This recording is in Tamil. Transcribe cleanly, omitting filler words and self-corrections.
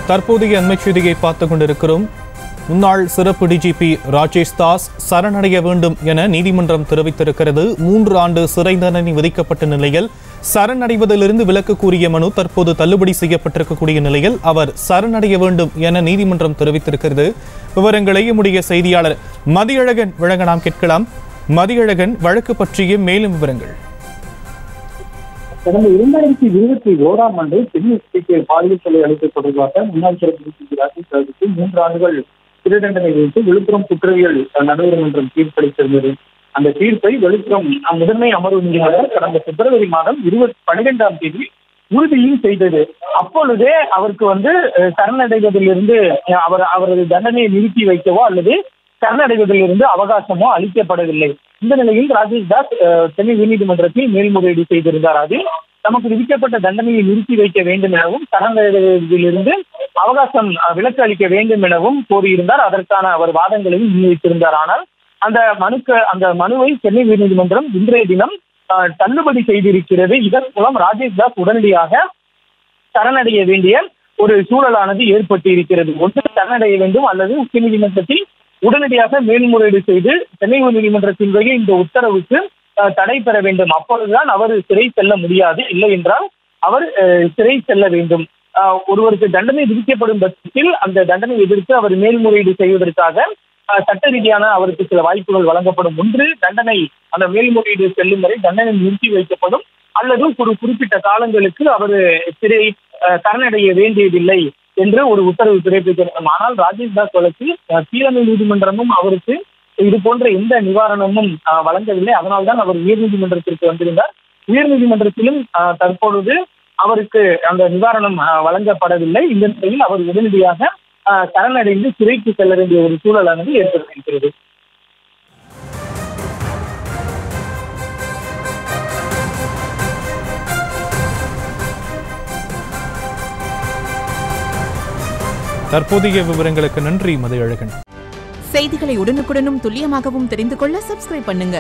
தற்போதைய அண்மைச் செய்தியை பார்த்துக் கொண்டிருக்கிறோம். முன்னாள் சிறப்பு டிஜிபி ராஜேஷ் தாஸ் சரணடைய வேண்டும் என நீதிமன்றம் தெரிவித்திருக்கிறது. 3 ஆண்டு சிறை தண்டனை விதிக்கப்பட்ட நிலையில் சரணடைவதிலிருந்து விலக்கு கூறிய மனு தற்போது தள்ளுபடி செய்யப்பட்டிருக்கக்கூடிய நிலையில் அவர் சரணடைய வேண்டும் என நீதிமன்றம் தெரிவித்திருக்கிறது. விவரங்களை நம்முடைய செய்தியாளர் மதியழகன் வழங்க நாம் கேட்கலாம். மதியழகன், வழக்கு பற்றிய மேலும் விவரங்கள். கடந்த 2021ஆம் ஆண்டு சென்னை பாலியல் தொல்லை அளிப்பு தொடர்பாக முன்னாள் சிறப்பு டிஜிபி ராஜேஷ் தாஸுக்கு 3 ஆண்டுகள் சிறை தண்டனை விதித்து விழுப்புரம் குற்றவியல் நடுவர் மன்றம் தீர்ப்பளித்திருந்தது. அந்த தீர்ப்பை விழுப்புரம் முதன்மை அமர்வு நீதிமன்றம் கடந்த பிப்ரவரி மாதம் 12ஆம் தேதி உறுதியும் செய்தது. அப்பொழுதே அவருக்கு சரணடைவதிலிருந்து அவரது தண்டனையை நிறுத்தி வைக்கவோ அல்லது சரணடைவதிலிருந்து அவகாசமோ அளிக்கப்படவில்லை. இந்த நிலையில் ராஜேஷ் தாஸ் சென்னை உயர்நீதிமன்றத்தில் மேல்முறையீடு செய்திருந்தார். அதில் தமக்கு விதிக்கப்பட்ட தண்டனையை நிறுத்தி வைக்க வேண்டும் எனவும் சரணடைவதிலிருந்து அவகாசம் விலக்கு அளிக்க வேண்டும் எனவும் கோரியிருந்தார். அதற்கான அவர் வாதங்களையும் முன்வைத்திருந்தார். ஆனால் அந்த மனுவை சென்னை உயர்நீதிமன்றம் இன்றைய தினம் தள்ளுபடி செய்திருக்கிறது. இதன் மூலம் ராஜேஷ் தாஸ் உடனடியாக சரணடைய வேண்டிய ஒரு சூழலானது ஏற்பட்டு இருக்கிறது. ஒன்று சரணடைய வேண்டும் அல்லது உச்சநீதிமன்றத்தில் உடனடியாக மேல்முறையீடு செய்து சென்னை உயர்நீதிமன்றத்தினுடைய இந்த உத்தரவுக்கு தடை பெற வேண்டும். அப்பொழுதுதான் அவர் சிறை செல்ல முடியாது. இல்லை என்றால் அவர் சிறை செல்ல வேண்டும். ஒருவருக்கு தண்டனை விதிக்கப்படும் பட்சத்தில் அந்த தண்டனை எதிர்த்து அவர் மேல்முறையீடு செய்வதற்காக சட்ட ரீதியான அவருக்கு சில வாய்ப்புகள் வழங்கப்படும். ஒன்று, தண்டனை அந்த மேல்முறையீடு செல்லும் வரை தண்டனை நிறுத்தி வைக்கப்படும், அல்லது ஒரு குறிப்பிட்ட காலங்களுக்கு அவர் சிறை சரணடைய வேண்டியதில்லை என்று ஒரு உத்தரவு பிறப்பிக்கப்படும். ஆனால் ராஜேஷ் தாஸ் வழக்கில் கீழமை நீதிமன்றமும் அவருக்கு இது போன்ற எந்த நிவாரணமும் வழங்கவில்லை. அதனால்தான் அவர் உயர்நீதிமன்றத்திற்கு வந்திருந்தார். உயர்நீதிமன்றத்திலும் தற்பொழுது அவருக்கு அந்த நிவாரணம் வழங்கப்படவில்லை. இந்த நிலையில் அவர் உடனடியாக சரணடைந்து சிறைக்கு செல்ல வேண்டிய ஒரு சூழலானது ஏற்பட்டிருக்கிறது. தற்போதைய விவரங்களுக்கு நன்றி மதியழகன். செய்திகளை உடனுக்குடனும் துல்லியமாகவும் தெரிந்து கொள்ள சப்ஸ்கிரைப் பண்ணுங்க.